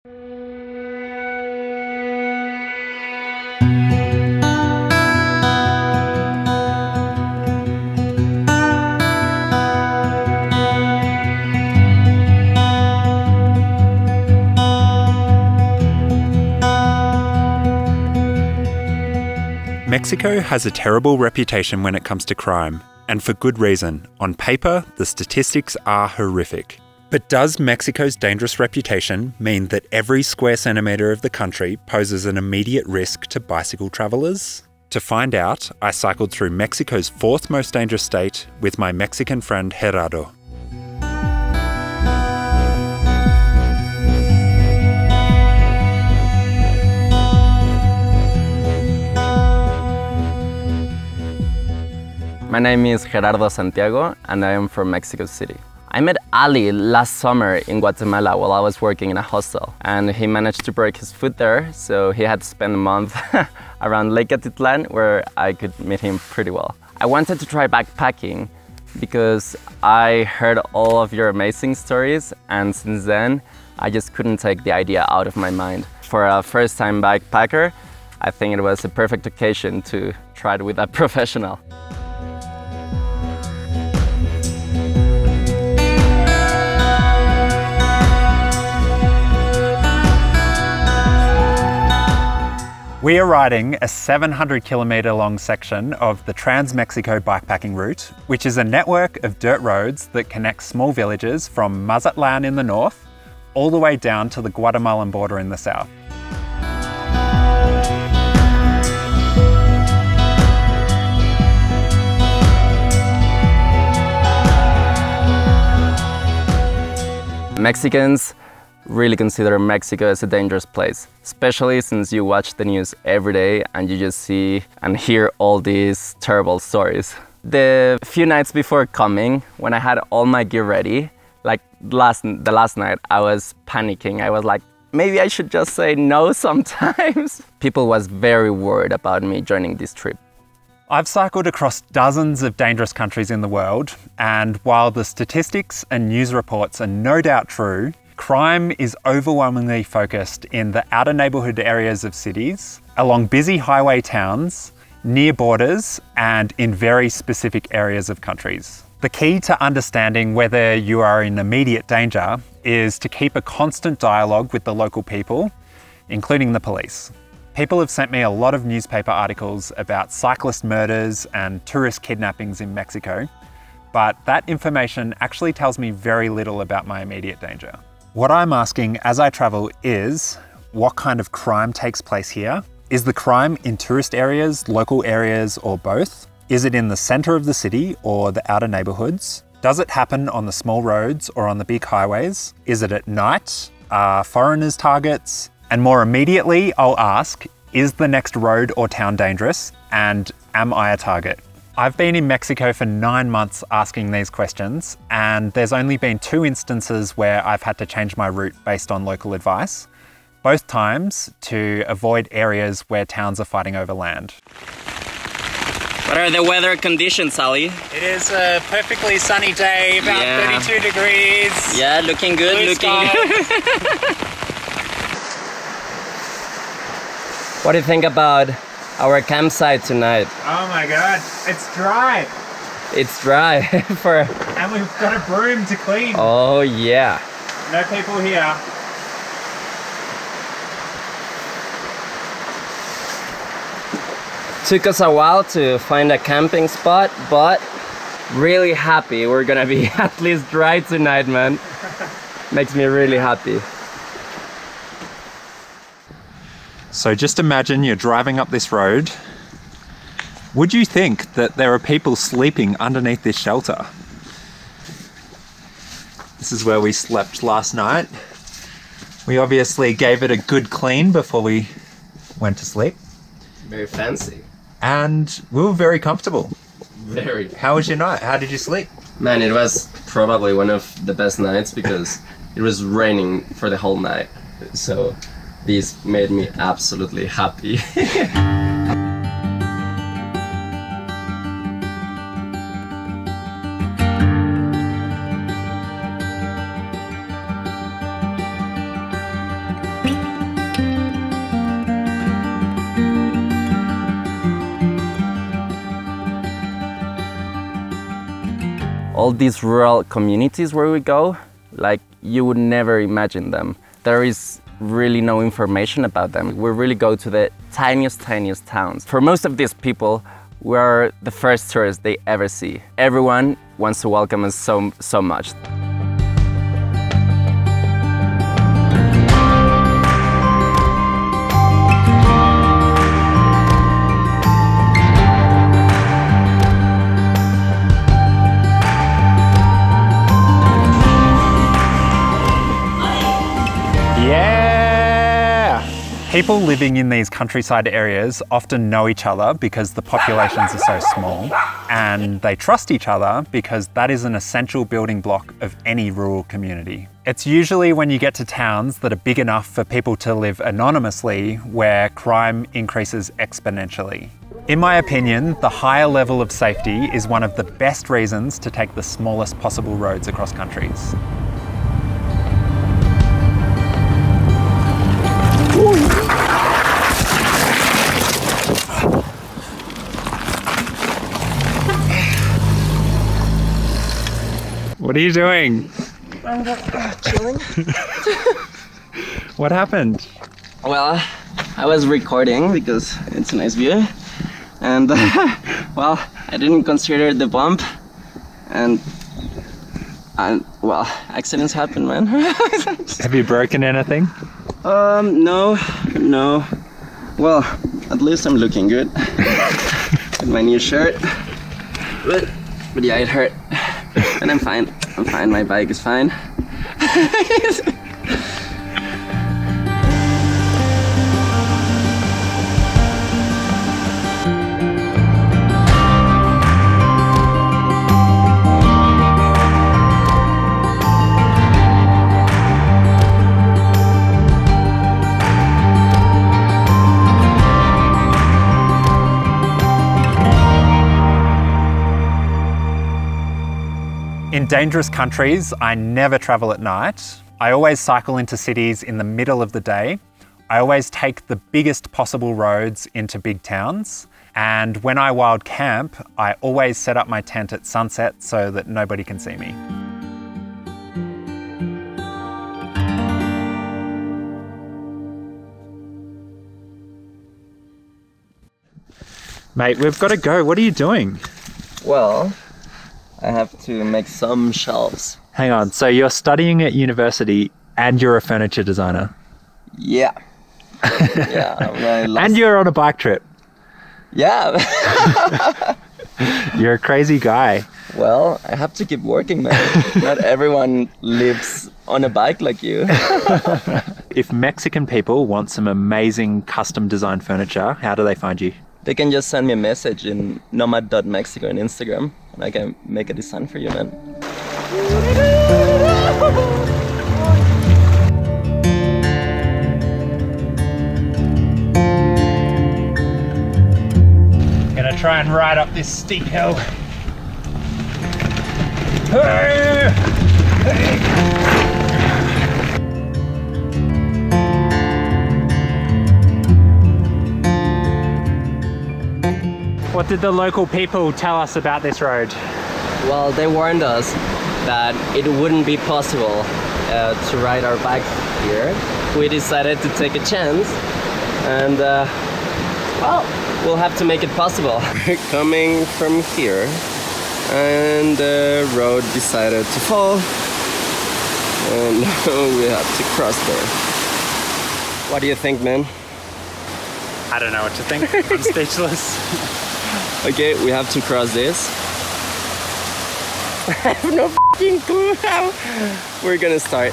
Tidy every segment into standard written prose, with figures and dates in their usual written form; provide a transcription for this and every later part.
Mexico has a terrible reputation when it comes to crime, and for good reason. On paper, the statistics are horrific. But does Mexico's dangerous reputation mean that every square centimetre of the country poses an immediate risk to bicycle travellers? To find out, I cycled through Mexico's fourth most dangerous state with my Mexican friend Gerardo. My name is Gerardo Santiago and I am from Mexico City. I met Ali last summer in Guatemala while I was working in a hostel, and he managed to break his foot there, so he had to spend a month around Lake Atitlan where I could meet him pretty well. I wanted to try backpacking because I heard all of your amazing stories, and since then I just couldn't take the idea out of my mind. For a first-time backpacker, I think it was a perfect occasion to try it with a professional. We are riding a 700-kilometre long section of the Trans-Mexico bikepacking route, which is a network of dirt roads that connect small villages from Mazatlan in the north all the way down to the Guatemalan border in the south. Mexicans really consider Mexico as a dangerous place, especially since you watch the news every day and you just see and hear all these terrible stories. The few nights before coming, when I had all my gear ready, like the last night, I was panicking. I was like, maybe I should just say no sometimes. People was very worried about me joining this trip. I've cycled across dozens of dangerous countries in the world, and while the statistics and news reports are no doubt true, crime is overwhelmingly focused in the outer neighbourhood areas of cities, along busy highway towns, near borders, and in very specific areas of countries. The key to understanding whether you are in immediate danger is to keep a constant dialogue with the local people, including the police. People have sent me a lot of newspaper articles about cyclist murders and tourist kidnappings in Mexico, but that information actually tells me very little about my immediate danger. What I'm asking as I travel is, what kind of crime takes place here? Is the crime in tourist areas, local areas, or both? Is it in the centre of the city or the outer neighbourhoods? Does it happen on the small roads or on the big highways? Is it at night? Are foreigners targets? And more immediately, I'll ask, is the next road or town dangerous? And am I a target? I've been in Mexico for 9 months asking these questions, and there's only been 2 instances where I've had to change my route based on local advice, both times to avoid areas where towns are fighting over land. What are the weather conditions, Ali? It is a perfectly sunny day, about 32 degrees. Yeah, looking good, Blue sky. What do you think about our campsite tonight? Oh my god, it's dry. It's dry. And we've got a broom to clean. Oh yeah. No people here. Took us a while to find a camping spot, but really happy we're gonna be at least dry tonight, man. Makes me really happy. So just imagine you're driving up this road. Would you think that there are people sleeping underneath this shelter? This is where we slept last night. We obviously gave it a good clean before we went to sleep. Very fancy. And we were very comfortable. Very. How was your night? How did you sleep? Man, it was probably one of the best nights because it was raining for the whole night. So this made me absolutely happy. all these rural communities where we go, like you would never imagine them. There is really no information about them. We really go to the tiniest towns. For most of these people, we're the first tourists they ever see. Everyone wants to welcome us so much. People living in these countryside areas often know each other because the populations are so small, and they trust each other because that is an essential building block of any rural community. It's usually when you get to towns that are big enough for people to live anonymously where crime increases exponentially. In my opinion, the higher level of safety is one of the best reasons to take the smallest possible roads across countries. What are you doing? I'm chilling. What happened? Well, I was recording because it's a nice view, and well, I didn't consider the bump, and well, accidents happen, man. Have you broken anything? No. Well, at least I'm looking good with my new shirt. But yeah, it hurt, and I'm fine. My bike is fine. In dangerous countries, I never travel at night. I always cycle into cities in the middle of the day. I always take the biggest possible roads into big towns. And when I wild camp, I always set up my tent at sunset so that nobody can see me. Mate, we've got to go. What are you doing? Well, I have to make some shelves. Hang on, so you're studying at university and you're a furniture designer? Yeah. Yeah. And you're on a bike trip? Yeah. You're a crazy guy. Well, I have to keep working, man. Not everyone lives on a bike like you. If Mexican people want some amazing custom designed furniture, how do they find you? They can just send me a message in nomad.mexico on Instagram, and I can make a design for you, man. Gonna try and ride up this steep hill. What did the local people tell us about this road? Well, they warned us that it wouldn't be possible to ride our bike here. We decided to take a chance, and well, we'll have to make it possible. We're coming from here, and the road decided to fall, and now we have to cross there. What do you think, man? I don't know what to think. I'm speechless. Okay, we have to cross this. I have no f***ing clue how we're gonna start.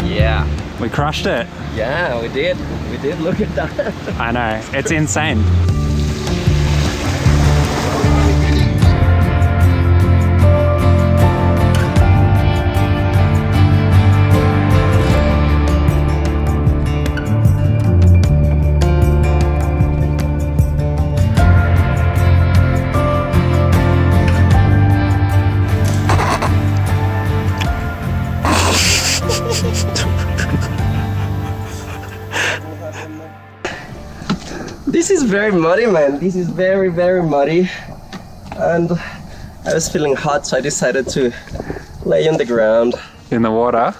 Yeah. We crushed it. Yeah, we did. We did. Look at that. I know, it's insane. This is very muddy, man. This is very, very muddy. And I was feeling hot, so I decided to lay on the ground. In the water?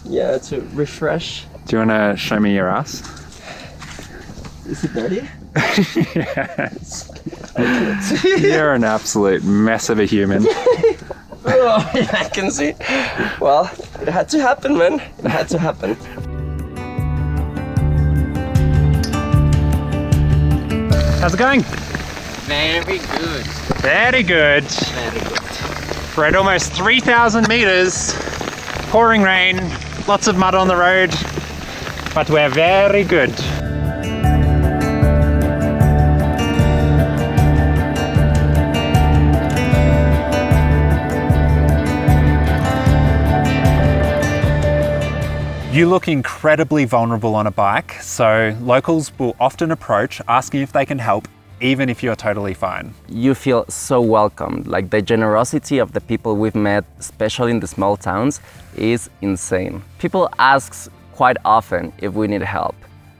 Yeah, to refresh. Do you want to show me your ass? Is it dirty? Yes. You're an absolute mess of a human. Oh, yeah, I can see. Well, it had to happen, man. It had to happen. How's it going? Very good. Very good. Very good. We're at almost 3,000 meters, pouring rain, lots of mud on the road, but we're very good. You look incredibly vulnerable on a bike, so locals will often approach asking if they can help, even if you're totally fine. You feel so welcomed. Like, the generosity of the people we've met, especially in the small towns, is insane. People ask quite often if we need help.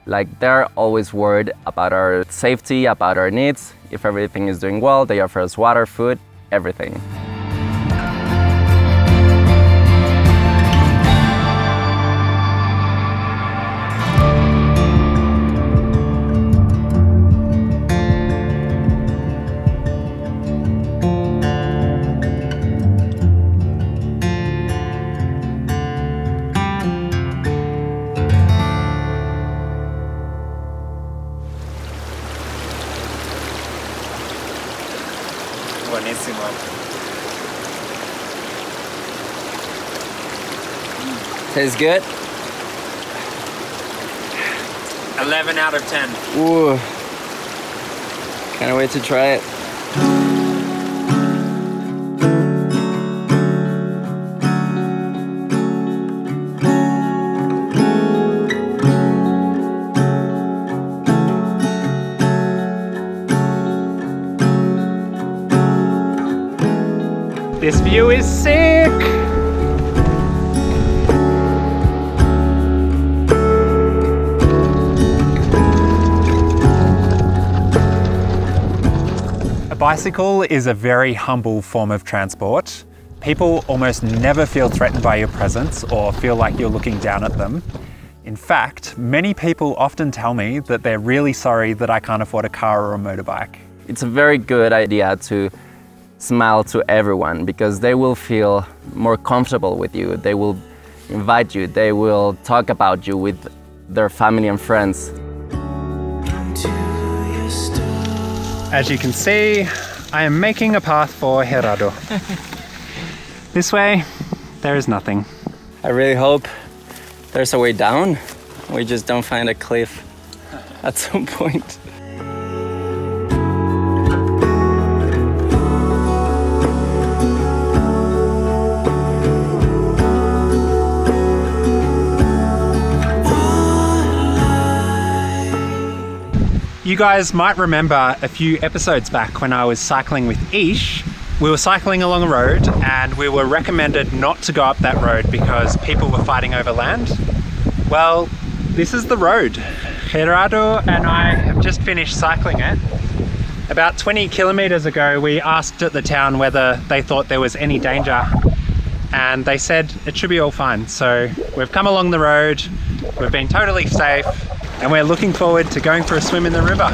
Like, they're always worried about our safety, about our needs. If everything is doing well, they offer us water, food, everything. Buenísimo. Tastes good? 11 out of 10. Ooh. Can't wait to try it. This view is sick! A bicycle is a very humble form of transport. People almost never feel threatened by your presence or feel like you're looking down at them. In fact, many people often tell me that they're really sorry that I can't afford a car or a motorbike. It's a very good idea to smile to everyone, because they will feel more comfortable with you. They will invite you, they will talk about you with their family and friends. As you can see, I am making a path for Gerardo. This way, there is nothing. I really hope there's a way down. We just don't find a cliff at some point. You guys might remember a few episodes back when I was cycling with Ish. We were cycling along a road and we were recommended not to go up that road because people were fighting over land. Well, this is the road. Gerardo and I have just finished cycling it. About 20 kilometers ago, we asked at the town whether they thought there was any danger, and they said it should be all fine. So we've come along the road, we've been totally safe, and we're looking forward to going for a swim in the river.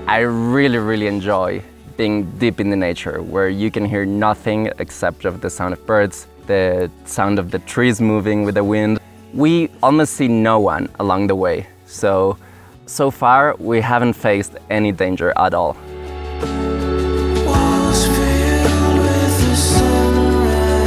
I really enjoy being deep in the nature, where you can hear nothing except of the sound of birds, the sound of the trees moving with the wind. We almost see no one along the way, so far we haven't faced any danger at all. Walls filled with the sunrise,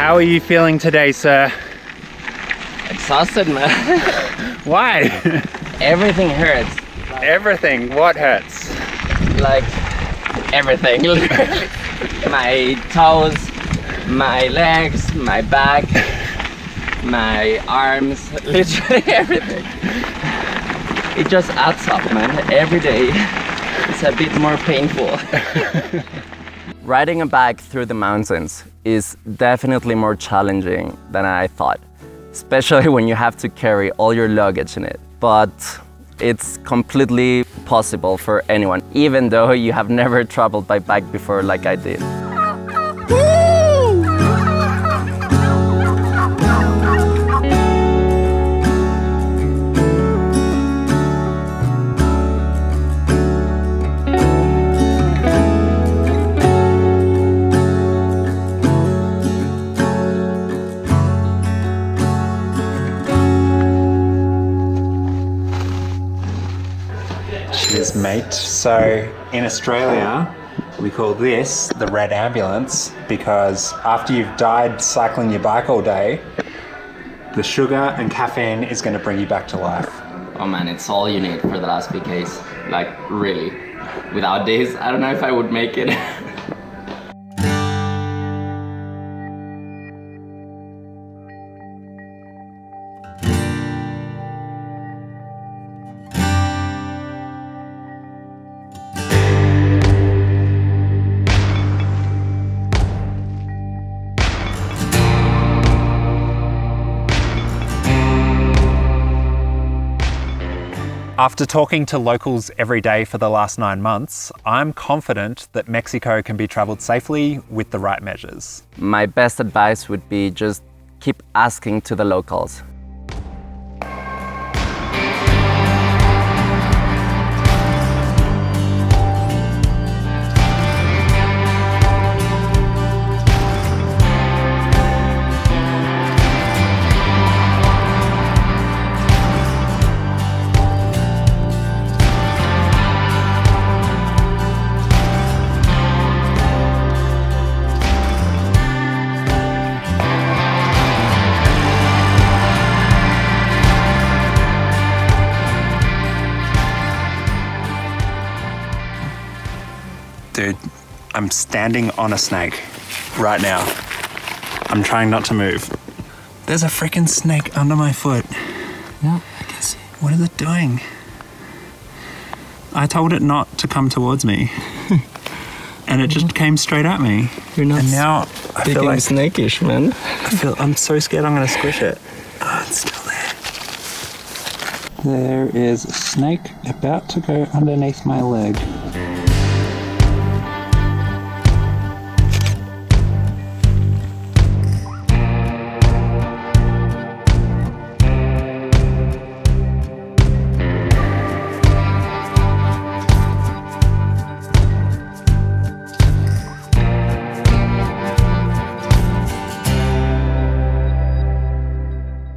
How are you feeling today, sir? Exhausted, man. Why? Everything hurts. Everything. What hurts? Like everything. My toes, my legs, my back, my arms, literally everything. It just adds up, man. Every day it's a bit more painful. Riding a bike through the mountains is definitely more challenging than I thought, especially when you have to carry all your luggage in it. But it's completely possible for anyone, even though you have never traveled by bike before like I did. Cheers, mate. So in Australia, we call this the red ambulance because after you've died cycling your bike all day, the sugar and caffeine is going to bring you back to life. Oh man, it's all you need for the last PKs. Like, really. Without this, I don't know if I would make it. After talking to locals every day for the last 9 months, I'm confident that Mexico can be travelled safely with the right measures. My best advice would be just keep asking to the locals. Dude, I'm standing on a snake right now. I'm trying not to move. There's a freaking snake under my foot. Yeah, I can see. What is it doing? I told it not to come towards me. And it just came straight at me. You're not and now I feel like snakish, man. I'm so scared I'm gonna squish it. Oh, it's still there. There is a snake about to go underneath my leg.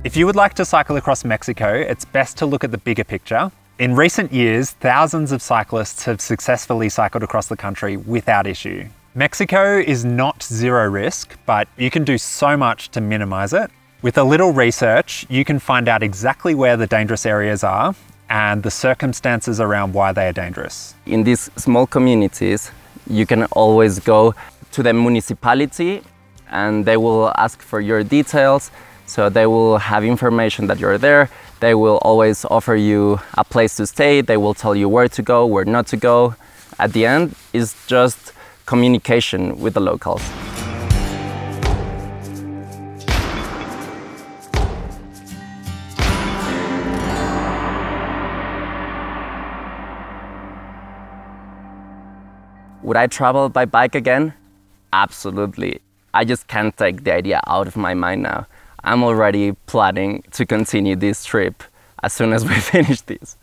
If you would like to cycle across Mexico, it's best to look at the bigger picture. In recent years, thousands of cyclists have successfully cycled across the country without issue. Mexico is not zero risk, but you can do so much to minimize it. With a little research, you can find out exactly where the dangerous areas are and the circumstances around why they are dangerous. In these small communities, you can always go to the municipality and they will ask for your details. So they will have information that you're there. They will always offer you a place to stay. They will tell you where to go, where not to go. At the end, it's just communication with the locals. Would I travel by bike again? Absolutely. I just can't take the idea out of my mind now. I'm already planning to continue this trip as soon as we finish this.